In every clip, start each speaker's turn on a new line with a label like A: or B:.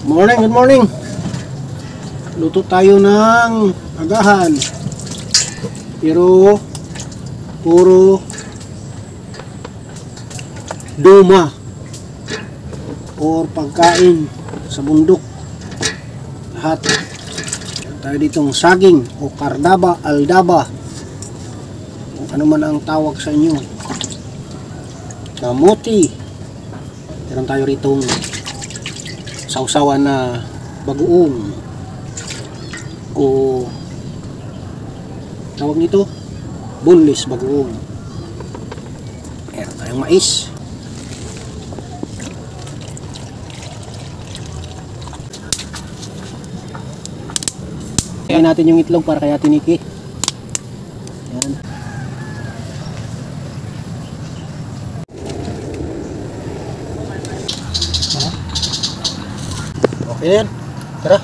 A: Morning, good morning. Luto tayo ng agahan. Pero puro duma or pagkain sa bundok. Lahat. Tayo ditong saging o kardaba, aldaba. O ano man ang tawag sa inyo. Kamuti. Meron tayo ritong sausawan na bagoong o tawag nito boneless bagoong. Meron tayong mais. Kaya natin yung itlog para kaya tiniki. Yan. Okay yan. Tara.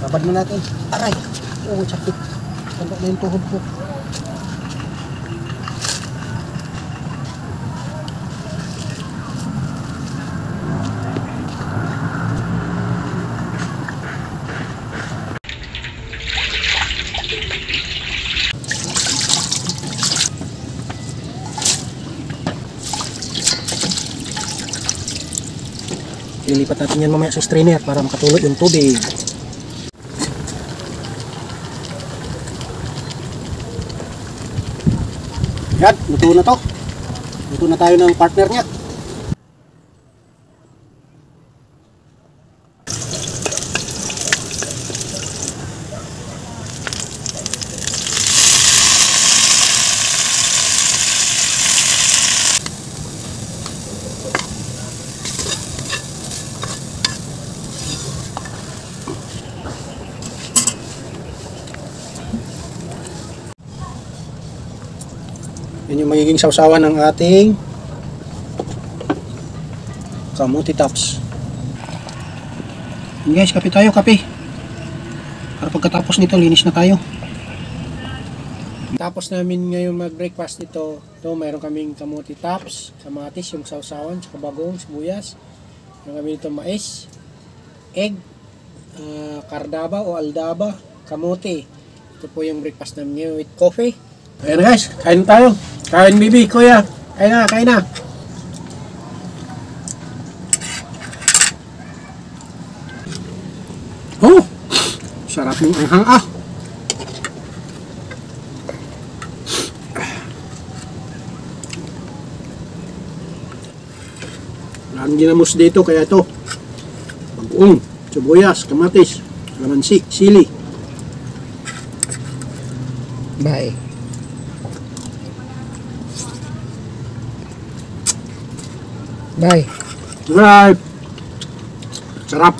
A: Babad mo natin. Aray. Oo, sakit. Tanda na yung tuhod ko. Ilipat natin yan mamaya sa strainer para makatulog yung tubig. Yan, luto na to. Luto na tayo ng partner niya. Yan yung magiging sausawan ng ating kamuti tops. Yan guys, kape tayo, kape. Para pagkatapos nito, linis na tayo. Tapos namin ngayon mag-breakfast ito. Ito, mayroon kaming kamuti tops, kamatis, yung sausawan, saka bagong, sibuyas. Mayroon kami ito mais, egg, kardaba o aldaba, kamuti. Ito po yung breakfast namin with coffee. Ayan guys, kain tayo. Kain bibi, kuya. Kain na, kain na. Oh! Sarap ng anghang ah. Ang ginamos dito kaya ito. Bagoong, sibuyas, kamatis, kalamansi, sili.
B: Bye.
A: Bye. Right. Sarap.